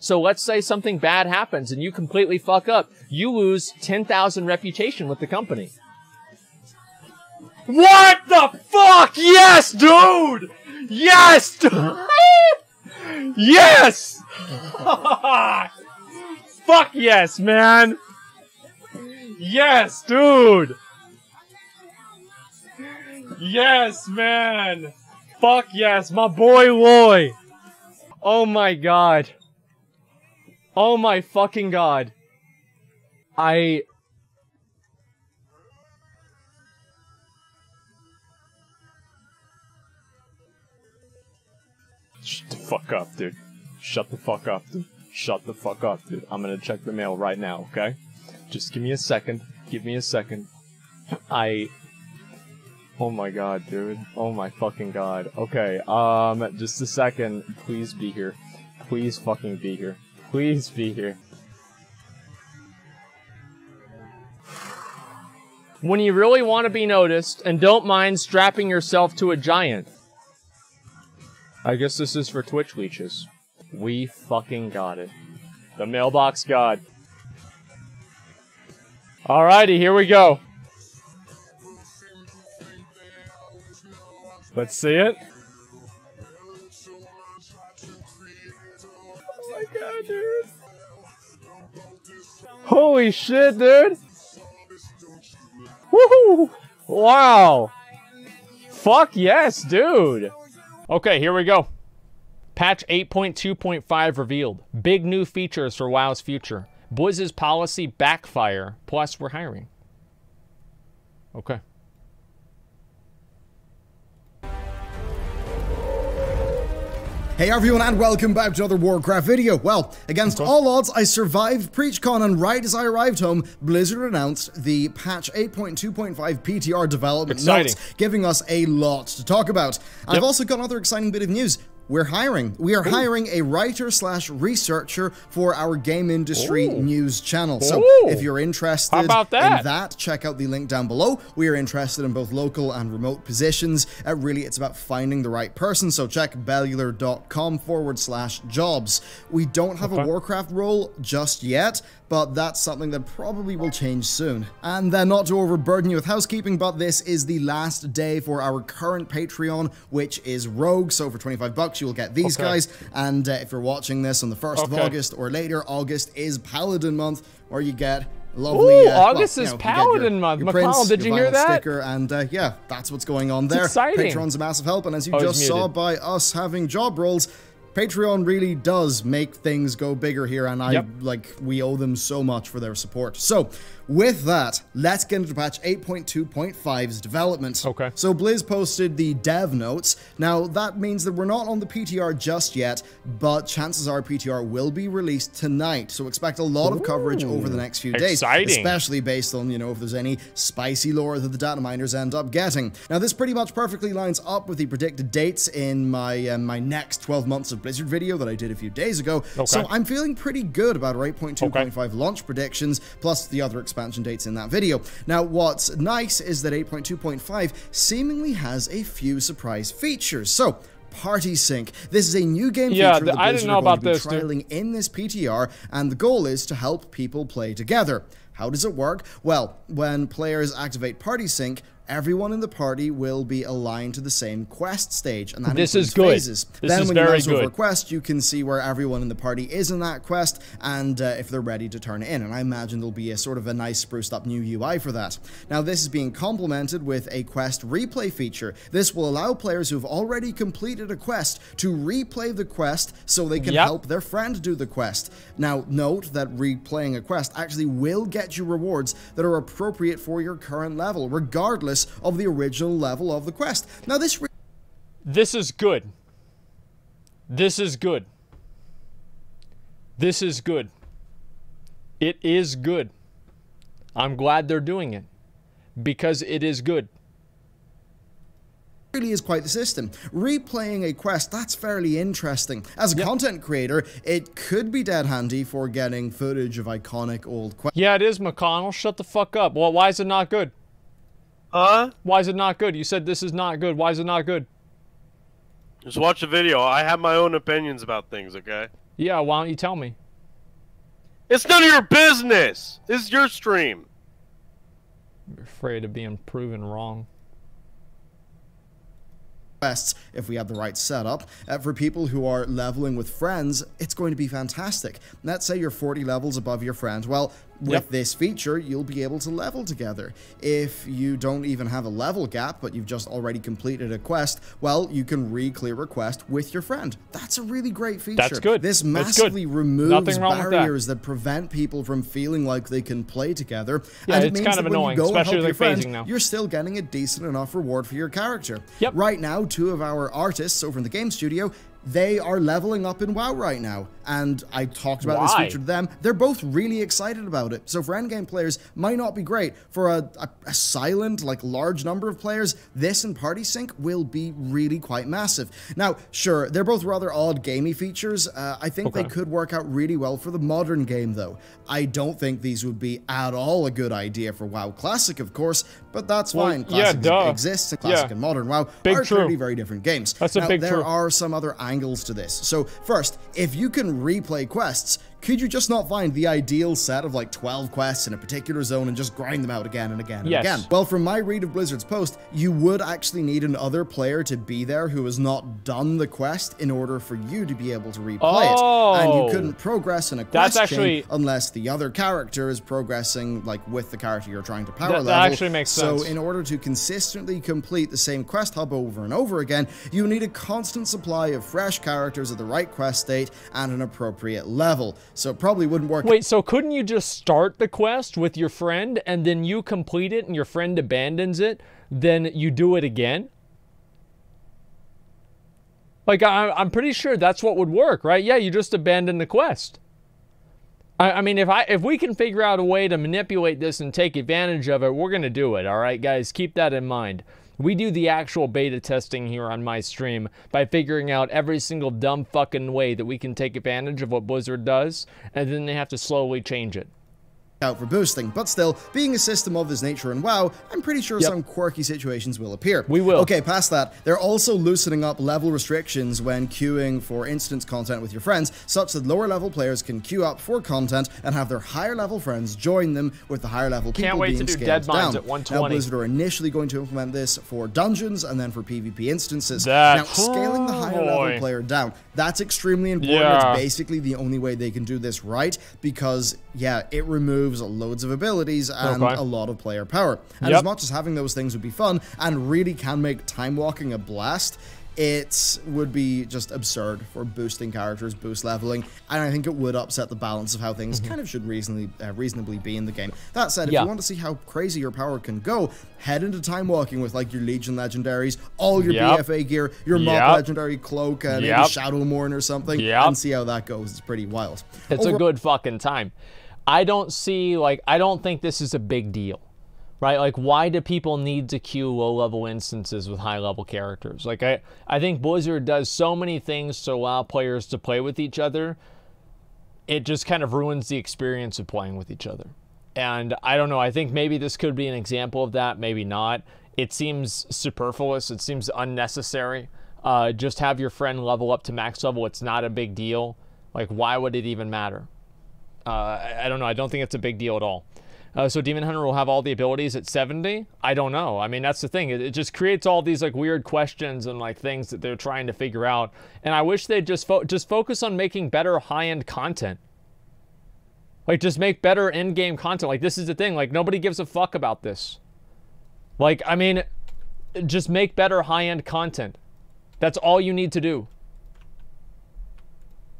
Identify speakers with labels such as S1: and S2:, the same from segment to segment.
S1: So let's say something bad happens and you completely fuck up. You lose 10,000 reputation with the company. What the fuck? Yes, dude! Yes, dude! Yes! Fuck yes, man! Yes, dude! Yes, man! Fuck yes, my boy Loy! Oh my god. Oh my fucking god. Shut the fuck up, dude. Shut the fuck up, dude. Shut the fuck up, dude. I'm gonna check the mail right now, okay? Just give me a second. Give me a second. Oh my god, dude. Oh my fucking god. Okay, just a second. Please be here. Please fucking be here. Please be here. When you really want to be noticed, and don't mind strapping yourself to a giant. I guess this is for Twitch leeches. We fucking got it. The mailbox god. Alrighty, here we go. Let's see it. Oh my god, dude. Holy shit, dude. Woohoo! Wow. Fuck yes, dude. Okay, here we go. Patch 8.2.5 revealed. Big new features for WoW's future. Blizz's policy backfire. Plus, we're hiring. Okay.
S2: Hey everyone and welcome back to another Warcraft video. Well, against all odds, I survived PreachCon, and right as I arrived home, Blizzard announced the patch 8.2.5 PTR development notes, giving us a lot to talk about. I've also got another exciting bit of news. We're hiring. We are hiring a writer/researcher for our game industry news channel. So if you're interested in that, check out the link down below. We are interested in both local and remote positions. Really, it's about finding the right person. So check bellular.com/jobs. We don't have a Warcraft role just yet, but that's something that probably will change soon. And then, not to overburden you with housekeeping, but this is the last day for our current Patreon, which is Rogue. So for 25 bucks, you will get these guys. And if you're watching this on the 1st of August or later, August is Paladin month, where you get lovely.
S1: August is Paladin month. McCall, did you hear that?
S2: Sticker, and yeah, that's what's going on there.
S1: Exciting.
S2: Patreon's a massive help, and as you just saw by us having job roles, Patreon really does make things go bigger here, and we owe them so much for their support. So, with that, let's get into patch 8.2.5's development. Okay. So Blizz posted the dev notes. Now, that means that we're not on the PTR just yet, but chances are PTR will be released tonight. So expect a lot of coverage over the next few days. Especially based on, you know, if there's any spicy lore that the data miners end up getting. Now, this pretty much perfectly lines up with the predicted dates in my my next 12 months of Blizzard video that I did a few days ago. So I'm feeling pretty good about our 8.2.5 launch predictions, plus the other expansion dates in that video. Now, what's nice is that 8.2.5 seemingly has a few surprise features. So, Party Sync. This is a new game feature that
S1: I didn't know about this,
S2: trialing in this PTR, and the goal is to help people play together. How does it work? Well, when players activate Party Sync, everyone in the party will be aligned to the same quest stage, and that includes phases. Then when you mouse over a quest, you can see where everyone in the party is in that quest, and if they're ready to turn it in. And I imagine there'll be a sort of a nice spruced up new UI for that. Now, this is being complemented with a quest replay feature. This will allow players who've already completed a quest to replay the quest so they can help their friend do the quest. Now, note that replaying a quest actually will get you rewards that are appropriate for your current level, regardless of the original level of the quest. Now, this
S1: is good. This is good. This is good. It is good. I'm glad they're doing it, because it is good.
S2: Really is quite the system. Replaying a quest, that's fairly interesting. As a content creator, it could be dead handy for getting footage of iconic old quests.
S1: Yeah, it is, McConnell. Shut the fuck up. Well, why is it not good? Huh? Why is it not good? You said this is not good. Why is it not good?
S3: Just watch the video. I have my own opinions about things, okay?
S1: Yeah, why don't you tell me?
S3: It's none of your business. This is your stream.
S1: I'm afraid of being proven wrong.
S2: If we have the right setup. For people who are leveling with friends, it's going to be fantastic. Let's say you're 40 levels above your friend. Well, with this feature, you'll be able to level together. If you don't even have a level gap, but you've just already completed a quest, well, you can re-clear a quest with your friend. That's a really great feature.
S1: That's good.
S2: This massively removes barriers that prevent people from feeling like they can play together.
S1: Yeah,
S2: and
S1: it's kind of annoying, especially like phasing now.
S2: You're still getting a decent enough reward for your character.
S1: Yep.
S2: Right now, 2 of our artists over in the game studio, they are leveling up in WoW right now, and I talked about this feature to them. They're both really excited about it. So for endgame players, might not be great. For a silent, like, large number of players, this and Party Sync will be really quite massive. Now, sure, they're both rather odd gamey features. I think they could work out really well for the modern game, though. I don't think these would be at all a good idea for WoW Classic, of course, but that's fine. Classic exists, and Classic and Modern WoW are clearly very different games.
S1: That's a big
S2: There are some other angles to this. So first, if you can replay quests, could you just not find the ideal set of like 12 quests in a particular zone and just grind them out again and again and again? Well, from my read of Blizzard's post, you would actually need another player to be there who has not done the quest in order for you to be able to replay it. And you couldn't progress in a quest chain unless the other character is progressing like with the character you're trying to power level.
S1: That actually makes sense.
S2: So in order to consistently complete the same quest hub over and over again, you need a constant supply of fresh characters at the right quest state and an appropriate level. So it probably wouldn't work.
S1: Wait, so couldn't you just start the quest with your friend and then you complete it and your friend abandons it, then you do it again? Like, I'm pretty sure that's what would work, right? Yeah, you just abandon the quest. I mean, if we can figure out a way to manipulate this and take advantage of it, we're going to do it, all right, guys? Keep that in mind. We do the actual beta testing here on my stream by figuring out every single dumb fucking way that we can take advantage of what Blizzard does, and then they have to slowly change it.
S2: Out for boosting, but still, being a system of this nature in WoW, I'm pretty sure some quirky situations will appear.
S1: We will.
S2: Okay, past that, they're also loosening up level restrictions when queuing for instance content with your friends, such that lower level players can queue up for content and have their higher level friends join them, with the higher level people being scaled down.
S1: At 120.
S2: Now, Blizzard are initially going to implement this for dungeons and then for PvP instances. Now, scaling the higher level player down, that's extremely important. It's basically the only way they can do this right, because, yeah, it removes loads of abilities and a lot of player power. And as much as having those things would be fun and really can make time walking a blast, it would be just absurd for boosting characters, boost leveling, and I think it would upset the balance of how things kind of should reasonably be in the game. That said, if you want to see how crazy your power can go, head into time walking with like your Legion legendaries, all your BFA gear, your mob legendary cloak, and maybe Shadowmourne or something, and see how that goes. It's pretty wild.
S1: It's a good fucking time. I don't think this is a big deal, right? Like, why do people need to queue low-level instances with high-level characters? Like, I think Blizzard does so many things to allow players to play with each other, it just kind of ruins the experience of playing with each other. And I don't know, I think maybe this could be an example of that, maybe not. It seems superfluous, it seems unnecessary. Just have your friend level up to max level, it's not a big deal. Like, why would it even matter? I don't know. I don't think it's a big deal at all. So Demon Hunter will have all the abilities at 70? I don't know. I mean, that's the thing. It just creates all these like weird questions and like things that they're trying to figure out. And I wish they'd just focus on making better high-end content. Like, just make better in-game content. Like, this is the thing. Like, nobody gives a fuck about this. Like, I mean, just make better high-end content. That's all you need to do.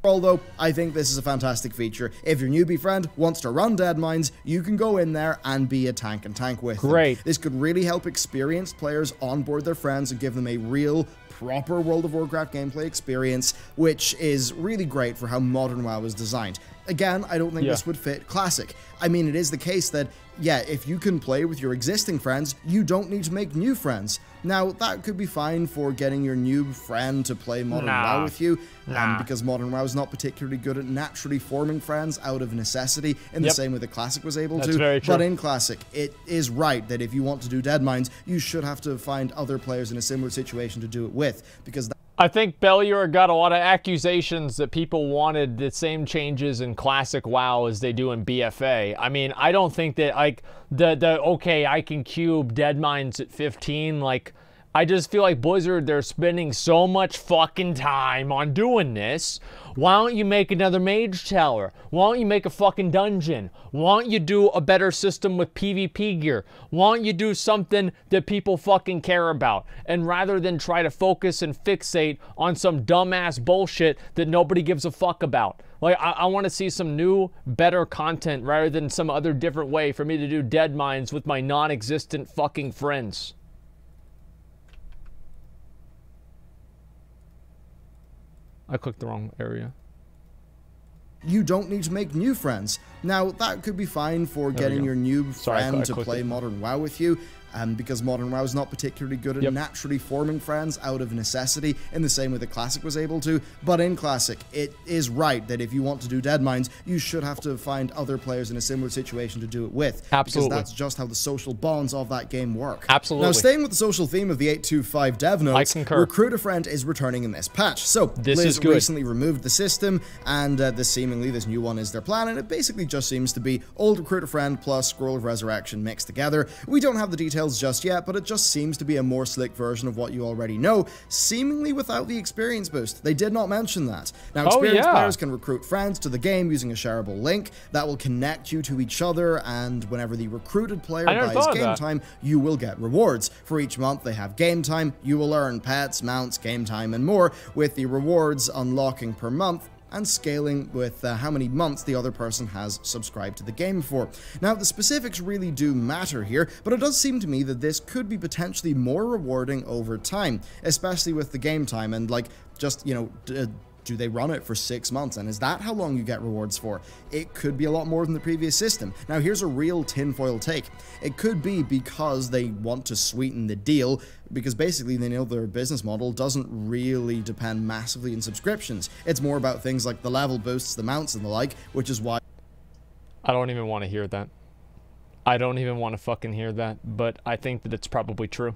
S2: Although, I think this is a fantastic feature. If your newbie friend wants to run dead mines, you can go in there and be a tank and tank with them. This could really help experienced players onboard their friends and give them a real, proper World of Warcraft gameplay experience, which is really great for how modern WoW is designed. Again, I don't think this would fit Classic. I mean, it is the case that, yeah, if you can play with your existing friends, you don't need to make new friends. Now, that could be fine for getting your new friend to play Modern WoW with you, because Modern WoW is not particularly good at naturally forming friends out of necessity in the same way that Classic was able to. But in Classic, it is right that if you want to do Dead Mines, you should have to find other players in a similar situation to do it with, because
S1: I think Bellier got a lot of accusations that people wanted the same changes in Classic WoW as they do in BFA. I mean, I don't think that, like, okay, I can cube Dead Mines at 15, like, I just feel like Blizzard, they're spending so much fucking time on doing this. Why don't you make another mage tower? Why don't you make a fucking dungeon? Why don't you do a better system with PvP gear? Why don't you do something that people fucking care about? And rather than try to focus and fixate on some dumbass bullshit that nobody gives a fuck about. Like, I want to see some new, better content rather than some other different way for me to do Dead Mines with my non-existent fucking friends. I clicked the wrong area.
S2: You don't need to make new friends. Now, that could be fine for getting your new friend to play Modern WoW with you, because Modern WoW is not particularly good at naturally forming friends out of necessity in the same way that Classic was able to. But in Classic, it is right that if you want to do Dead Mines, you should have to find other players in a similar situation to do it with.
S1: Absolutely.
S2: Because that's just how the social bonds of that game work.
S1: Absolutely.
S2: Now, staying with the social theme of the 825 dev notes,
S1: I concur.
S2: Recruit a Friend is returning in this patch. So, Blizz recently removed the system, and this new one is their plan, and it basically just seems to be old Recruit a Friend plus Scroll of Resurrection mixed together. We don't have the details just yet, but it just seems to be a more slick version of what you already know, seemingly without the experience boost. They did not mention that. Now, experienced players can recruit friends to the game using a shareable link that will connect you to each other, and whenever the recruited player buys game time, you will get rewards. For each month they have game time, you will earn pets, mounts, game time, and more, with the rewards unlocking per month and scaling with how many months the other person has subscribed to the game for. Now, the specifics really do matter here, but it does seem to me that this could be potentially more rewarding over time, especially with the game time, and like, just, you know, do they run it for 6 months? And is that how long you get rewards for? It could be a lot more than the previous system. Now, here's a real tinfoil take. It could be because they want to sweeten the deal, because basically they know their business model doesn't really depend massively in subscriptions. It's more about things like the level boosts, the mounts, and the like, which is why...
S1: I don't even want to hear that. I don't even want to fucking hear that, but I think that it's probably true.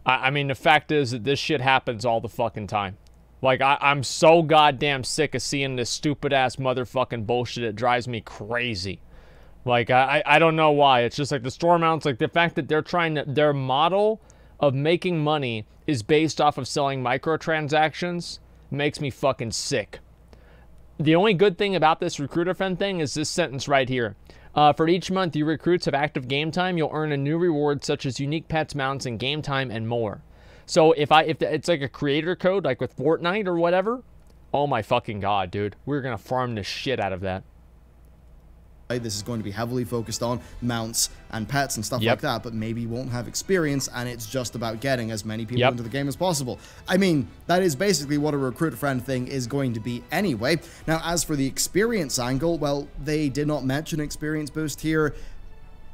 S1: I mean, the fact is that this shit happens all the fucking time. Like, I'm so goddamn sick of seeing this stupid-ass motherfucking bullshit. It drives me crazy. Like, I don't know why. It's just like the store mounts, like the fact that they're trying to... Their model of making money is based off of selling microtransactions makes me fucking sick. The only good thing about this Recruiter Friend thing is this sentence right here. For each month you recruits have active game time, you'll earn a new reward such as unique pets, mounts, and game time, and more. So if it's like a creator code, like with Fortnite or whatever, oh my fucking god, dude. We're gonna farm the shit out of that.
S2: This is going to be heavily focused on mounts and pets and stuff like that, but maybe you won't have experience, and it's just about getting as many people into the game as possible. I mean, that is basically what a Recruit Friend thing is going to be anyway. Now, as for the experience angle, well, they did not mention experience boost here.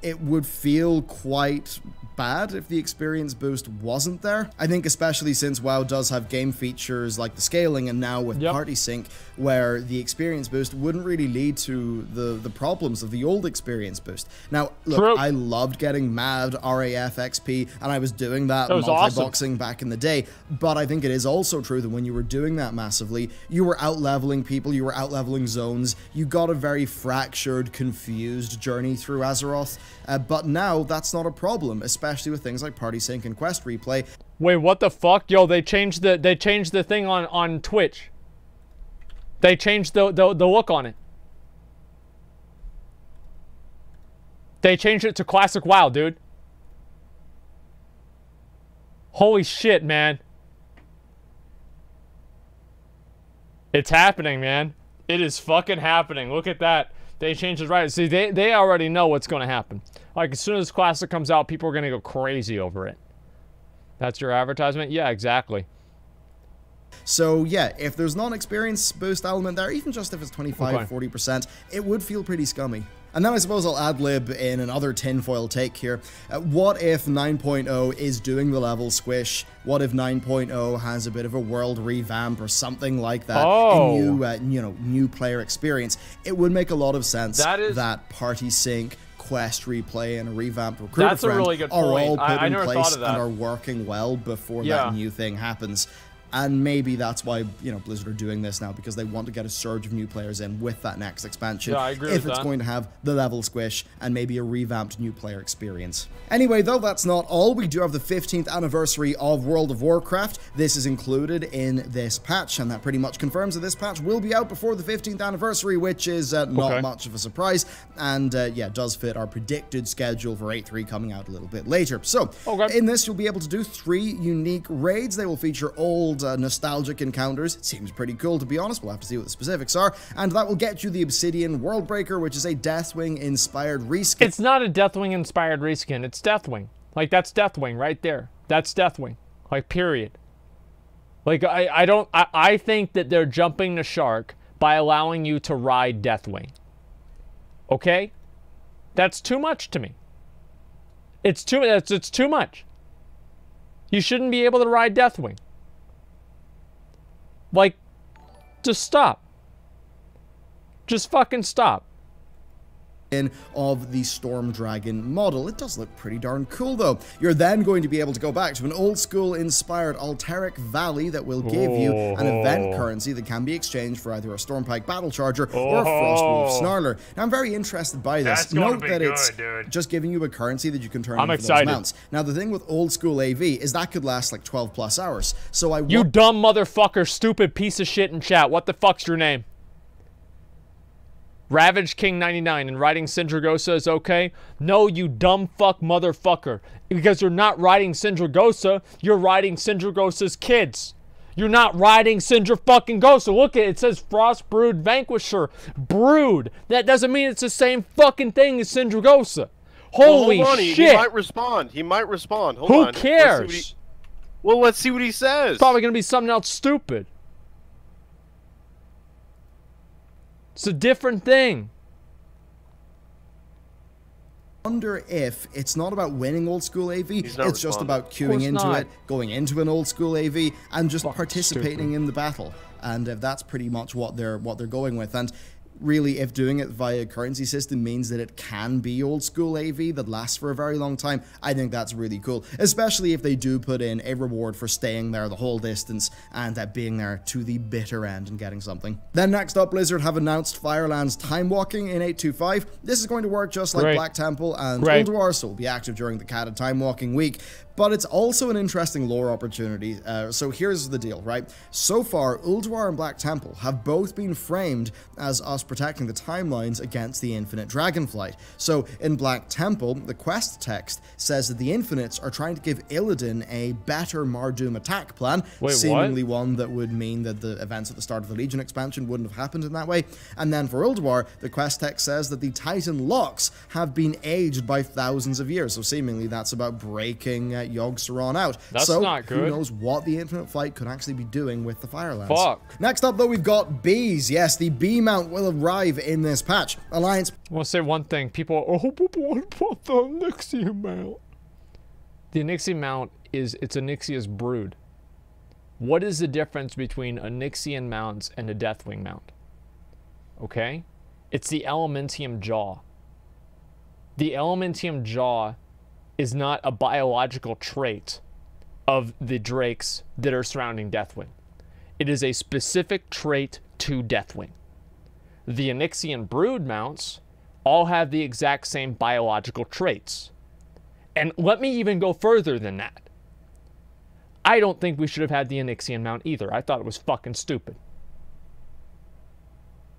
S2: It would feel quite bad if the experience boost wasn't there. I think especially since WoW does have game features like the scaling, and now with party sync, where the experience boost wouldn't really lead to the problems of the old experience boost. Now, look, I loved getting mad RAF XP, and I was doing that multi-boxing back in the day, but I think it is also true that when you were doing that massively, you were out-leveling people, you were out-leveling zones, you got a very fractured, confused journey through Azeroth. But now that's not a problem, especially with things like party sync and quest replay.
S1: Wait, what the fuck? Yo, they changed the thing on Twitch. They changed the look on it. They changed it to Classic WoW, dude. Holy shit, man. It's happening, man. It is fucking happening. Look at that. They changed it right. See, they already know what's going to happen. Like, as soon as Classic comes out, people are going to go crazy over it. That's your advertisement? Yeah, exactly.
S2: So, yeah, if there's non-experience boost element there, even just if it's 25, 40%, it would feel pretty scummy. And then I suppose I'll ad-lib in another tinfoil take here. What if 9.0 is doing the level squish? What if 9.0 has a bit of a world revamp or something like that? A new, new player experience. It would make a lot of sense that party sync, quest replay, and a revamped Recruiter Friend
S1: really good
S2: are
S1: point.
S2: all put in place
S1: and
S2: are working well before that new thing happens. And maybe that's why, you know, Blizzard are doing this now, because they want to get a surge of new players in with that next expansion.
S1: Yeah, I agree
S2: if
S1: with
S2: it's
S1: that.
S2: going to have the level squish and maybe a revamped new player experience. Anyway, though, that's not all. We do have the 15th anniversary of World of Warcraft. This is included in this patch, and that pretty much confirms that this patch will be out before the 15th anniversary, which is not much of a surprise, and yeah, does fit our predicted schedule for 8.3 coming out a little bit later. So, in this, you'll be able to do 3 unique raids. They will feature old nostalgic encounters. It seems pretty cool, to be honest. We'll have to see what the specifics are. And that will get you the Obsidian Worldbreaker, which is a Deathwing-inspired reskin.
S1: It's not a Deathwing-inspired reskin. It's Deathwing. Like, that's Deathwing right there. That's Deathwing. Like, period. Like, I think that they're jumping the shark by allowing you to ride Deathwing. Okay? That's too much to me. It's too much. You shouldn't be able to ride Deathwing. Like, just stop. Just fucking stop.
S2: Of the Storm Dragon model. It does look pretty darn cool, though. You're then going to be able to go back to an old school inspired Alteric Valley that will give you an event currency that can be exchanged for either a Stormpike Battle Charger or a Frostwolf Snarler. Now, I'm very interested by this. Note that it's just giving you a currency that you can turn into those mounts. Now, the thing with old school AV is that could last like 12+ hours. So
S1: You dumb motherfucker, stupid piece of shit in chat. What the fuck's your name? Ravage King 99 and riding Sindragosa is okay? No, you dumb fuck motherfucker. Because you're not riding Sindragosa, you're riding Sindragosa's kids. You're not riding Sindra fucking Gosa. Look at it, it says Frost Brood Vanquisher. Brood. That doesn't mean it's the same fucking thing as Sindragosa. Holy shit.
S3: He might respond. He might respond. Hold on.
S1: Who cares?
S3: Let's see what he says.
S1: Probably gonna be something else stupid. It's a different thing.
S2: I wonder if it's not about winning old school AV, it's just about queuing into it, going into an old school AV, and just participating in the battle. And that's pretty much what they're going with. And really, if doing it via currency system means that it can be old school AV that lasts for a very long time, I think that's really cool, especially if they do put in a reward for staying there the whole distance and being there to the bitter end and getting something. Then next up, Blizzard have announced Firelands time walking in 8.2.5. This is going to work just like Black Temple and Ulduar, so will be active during the CatDany time walking week. But it's also an interesting lore opportunity. So here's the deal, right? So far, Ulduar and Black Temple have both been framed as us protecting the timelines against the Infinite Dragonflight. So in Black Temple, the quest text says that the Infinites are trying to give Illidan a better Mardoom attack plan, seemingly one that would mean that the events at the start of the Legion expansion wouldn't have happened in that way. And then for Ulduar, the quest text says that the Titan locks have been aged by thousands of years. So seemingly that's about breaking Yogg-Saron out.
S1: That's
S2: so
S1: not good.
S2: Who knows what the Infinite Flight could actually be doing with the Firelands.
S1: Fuck.
S2: Next up, though, we've got bees. Yes, the bee mount will arrive in this patch. Alliance.
S1: I want to say one thing. People want the Onyxia mount. The Onyxia mount it's Onyxia's brood. What is the difference between Onyxian mounts and a Deathwing mount? Okay? It's the Elementium jaw. The Elementium jaw is not a biological trait of the drakes that are surrounding Deathwing. It is a specific trait to Deathwing. The Onyxian brood mounts all have the exact same biological traits. And let me even go further than that. I don't think we should have had the Onyxian mount either. I thought it was fucking stupid.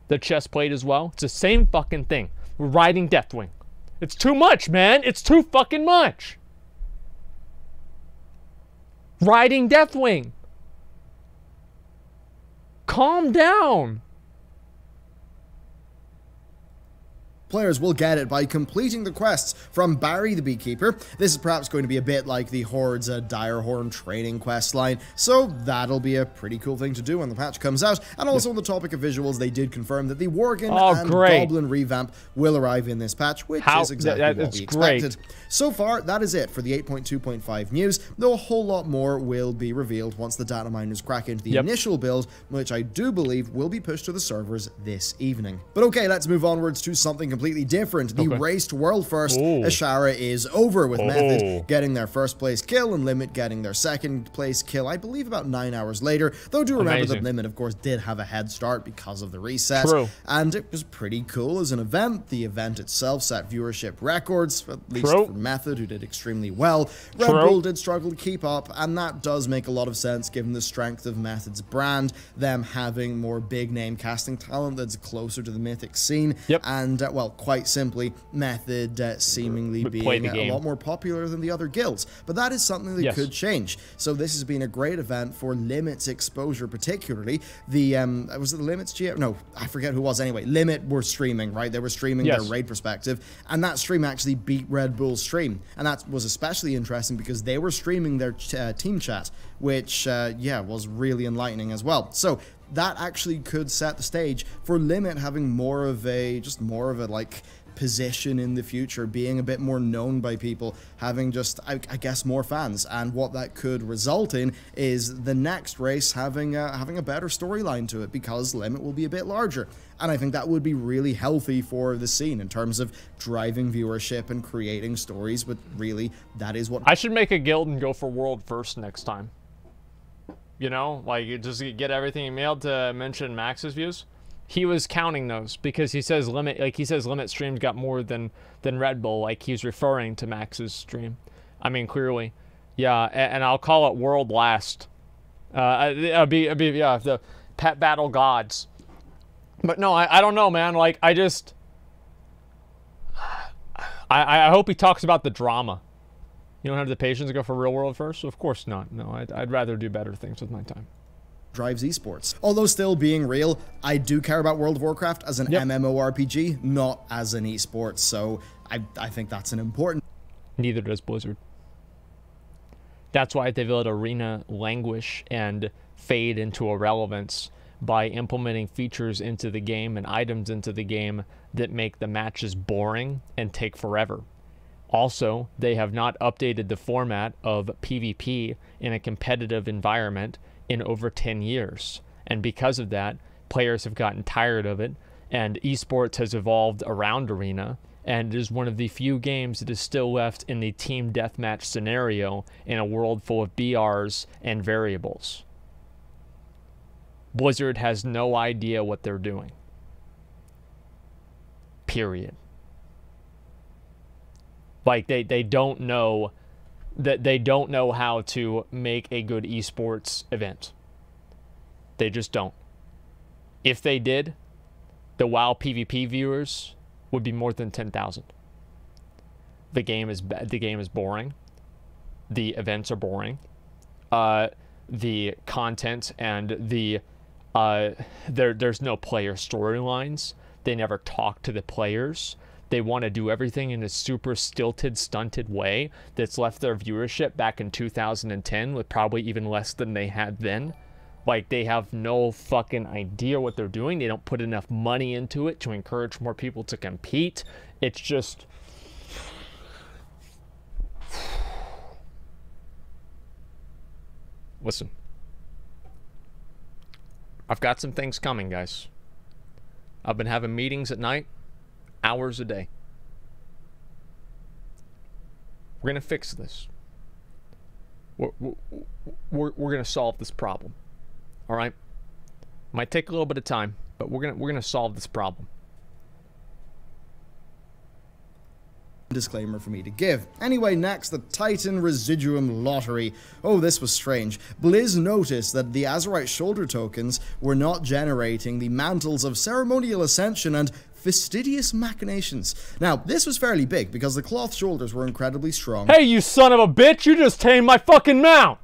S1: The chest plate as well. It's the same fucking thing. We're riding Deathwing. It's too much, man. It's too fucking much. Riding Deathwing. Calm down.
S2: Players will get it by completing the quests from Barry the Beekeeper. This is perhaps going to be a bit like the Horde's Direhorn training quest line, so that'll be a pretty cool thing to do when the patch comes out. And also on the topic of visuals, they did confirm that the Worgen and Goblin revamp will arrive in this patch, which is exactly what we expected. So far, that is it for the 8.2.5 news, though a whole lot more will be revealed once the data miners crack into the initial build, which I do believe will be pushed to the servers this evening. But okay, let's move onwards to something completely different. The race to world first, Ashara is over, with Method getting their first place kill and Limit getting their second place kill, I believe about 9 hours later. Though do remember that Limit, of course, did have a head start because of the reset.
S1: True.
S2: And it was pretty cool as an event. The event itself set viewership records, at least for Method, who did extremely well. Red Bull did struggle to keep up, and that does make a lot of sense given the strength of Method's brand, them having more big name casting talent that's closer to the Mythic scene, and well, quite simply, Method seemingly being a lot more popular than the other guilds. But that is something that could change. So this has been a great event for Limit's exposure, particularly. The was it the Limit's GM? No, I forget who it was. Anyway, Limit were streaming, right? They were streaming their raid perspective, and that stream actually beat Red Bull's stream, and that was especially interesting because they were streaming their team chat, which yeah, was really enlightening as well. So that actually could set the stage for Limit having more of a like position in the future, being a bit more known by people, having just I guess more fans, and what that could result in is the next race having a better storyline to it because Limit will be a bit larger, and I think that would be really healthy for the scene in terms of driving viewership and creating stories. But really, that is what
S1: I should make a guild and go for world first next time. You know, like you just get everything emailed to mention Max's views. He was counting those because he says Limit, like he says Limit streams got more than Red Bull, like he's referring to Max's stream. I mean, clearly, yeah. And I'll call it world last. It'll be yeah, the pet battle gods. But no, I don't know, man. Like I hope he talks about the drama. You don't have the patience to go for real world first? Of course not. No, I'd rather do better things with my time.
S2: Drives esports. Although still being real, I do care about World of Warcraft as an MMORPG, not as an esport, so I think that's an important...
S1: Neither does Blizzard. That's why they've let Arena languish and fade into irrelevance by implementing features into the game and items into the game that make the matches boring and take forever. Also, they have not updated the format of PvP in a competitive environment in over 10 years. And because of that, players have gotten tired of it, and esports has evolved around Arena, and it is one of the few games that is still left in the team deathmatch scenario in a world full of BRs and variables. Blizzard has no idea what they're doing. Period. Like they don't know that they don't know how to make a good esports event. They just don't. If they did, the WoW PvP viewers would be more than 10,000. The game is boring. The events are boring. The content and the there's no player storylines. They never talk to the players. They want to do everything in a super stilted, stunted way that's left their viewership back in 2010 with probably even less than they had then. Like, they have no fucking idea what they're doing. They don't put enough money into it to encourage more people to compete. It's just... Listen. I've got some things coming, guys. I've been having meetings at night, hours a day. We're going to fix this. We're going to solve this problem. All right? Might take a little bit of time, but we're going to solve this problem.
S2: Disclaimer for me to give. Anyway, next, the Titan Residuum Lottery. Oh, this was strange. Blizz noticed that the Azerite shoulder tokens were not generating the mantles of ceremonial ascension and fastidious machinations. Now, this was fairly big because the cloth shoulders were incredibly strong.
S1: Hey, you son of a bitch! You just tamed my fucking mount!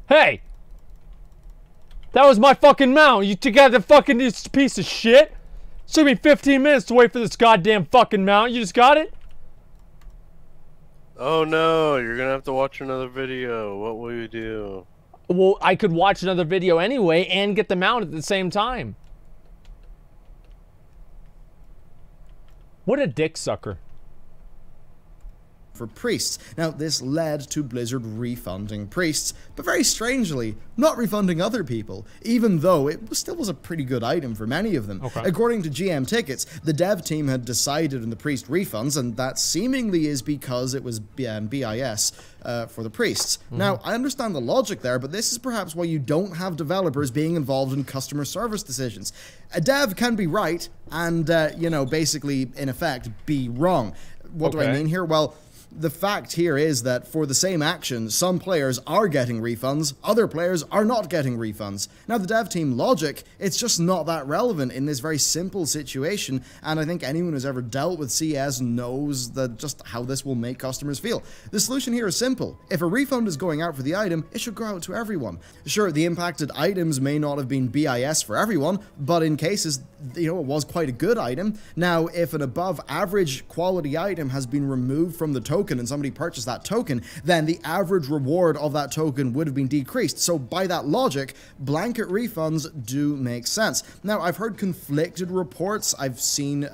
S1: Hey! That was my fucking mount! You took out the fucking piece of shit! It took me 15 minutes to wait for this goddamn fucking mount. You just got it?
S3: Oh no, you're gonna have to watch another video. What will you do?
S1: Well, I could watch another video anyway and get the mount at the same time. What a dick sucker.
S2: for priests. Now, this led to Blizzard refunding priests, but very strangely, not refunding other people, even though it still was a pretty good item for many of them.
S1: Okay.
S2: According to GM Tickets, the dev team had decided on the priest refunds, and that seemingly is because it was BIS for the priests. Now, I understand the logic there, but this is perhaps why you don't have developers being involved in customer service decisions. A dev can be right and, you know, basically, in effect, be wrong. What do I mean here? Well, the fact here is that for the same action, some players are getting refunds, other players are not getting refunds. Now, the dev team logic, it's just not that relevant in this very simple situation, and I think anyone who's ever dealt with CS knows that just how this will make customers feel. The solution here is simple. If a refund is going out for the item, it should go out to everyone. Sure, the impacted items may not have been BIS for everyone, but in cases, you know, it was quite a good item. Now, if an above average quality item has been removed from the token and somebody purchased that token, then the average reward of that token would have been decreased. So by that logic, blanket refunds do make sense. Now, I've heard conflicted reports. I've seen,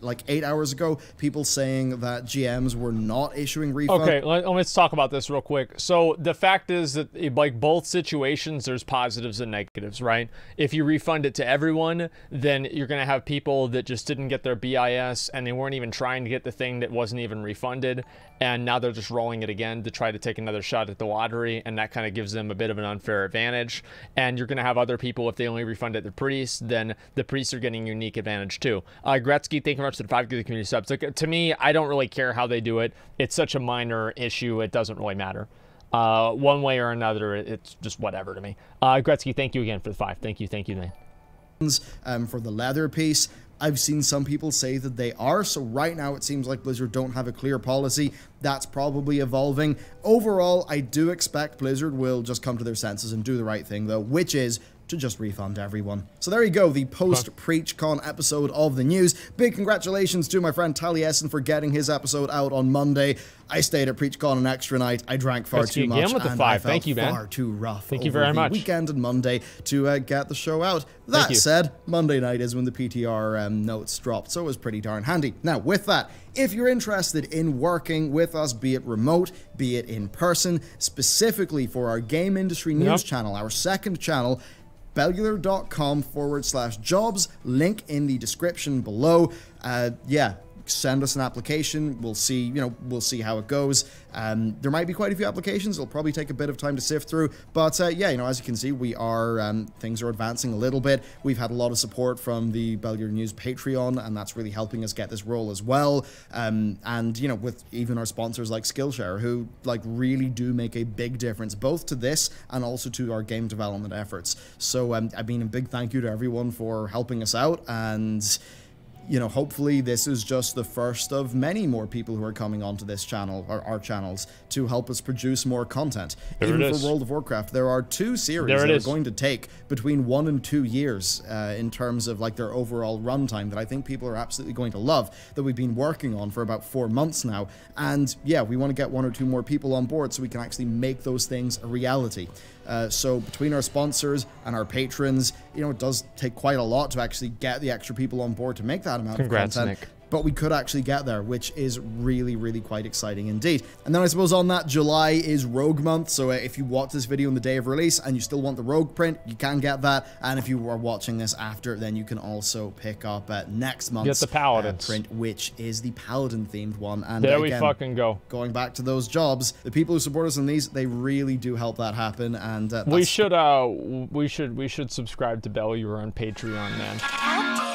S2: like 8 hours ago, people saying that GMs were not issuing refunds.
S1: Okay, let's talk about this real quick. So the fact is that, like, both situations, there's positives and negatives, right? If you refund it to everyone, then you're going to have people that just didn't get their BIS and they weren't even trying to get the thing that wasn't even refunded, and now they're just rolling it again to try to take another shot at the lottery, and that kind of gives them a bit of an unfair advantage. And you're going to have other people, if they only refund it the priests, then the priests are getting unique advantage too. Gretzky, thank you very much for the 5 good community subs. Like, to me, I don't really care how they do it. It's such a minor issue, it doesn't really matter. One way or another, it's just whatever to me. Gretzky, thank you again for the 5. Thank you, man.
S2: For the leather piece, I've seen some people say that they are, so right now it seems like Blizzard don't have a clear policy. That's probably evolving. Overall, I do expect Blizzard will just come to their senses and do the right thing, though, which is to just refund everyone. So there you go, the post-PreachCon episode of the news. Big congratulations to my friend Taliesin for getting his episode out on Monday. I stayed at PreachCon an extra night. I drank far too much,
S1: with the
S2: and
S1: 5.
S2: I felt
S1: Thank you, man.
S2: far too rough.
S1: Thank you very much.
S2: Weekend and Monday to get the show out. That said, Monday night is when the PTR notes dropped, so it was pretty darn handy. Now, with that, if you're interested in working with us, be it remote, be it in person, specifically for our game industry news channel, our second channel, bellular.com/jobs, link in the description below. Yeah, send us an application. We'll see, you know, we'll see how it goes. There might be quite a few applications. It'll probably take a bit of time to sift through, but yeah, you know, as you can see, we are, things are advancing a little bit. We've had a lot of support from the Bellular News Patreon, and that's really helping us get this roll as well. And, you know, with even our sponsors like Skillshare, who, like, really do make a big difference, both to this and also to our game development efforts. So, I mean, a big thank you to everyone for helping us out, and you know, hopefully this is just the first of many more people who are coming onto this channel, or our channels, to help us produce more content. Even for World of Warcraft, there are 2 series that are going to take between 1 and 2 years in terms of like their overall runtime that I think people are absolutely going to love, that we've been working on for about 4 months now. And yeah, we want to get 1 or 2 more people on board so we can actually make those things a reality. So between our sponsors and our patrons, you know, it does take quite a lot to actually get the extra people on board to make that amount of content. Nick. But we could actually get there, which is really, really quite exciting indeed. And then I suppose on that, July is Rogue Month, so if you watch this video on the day of release and you still want the Rogue print, you can get that. And if you are watching this after, then you can also pick up next month's
S1: the Paladins
S2: print, which is the Paladin-themed one. And
S1: there
S2: again,
S1: we fucking go. Going
S2: back to those jobs, the people who support us on these, they really do help that happen. And
S1: we should subscribe to Bellular on Patreon, man.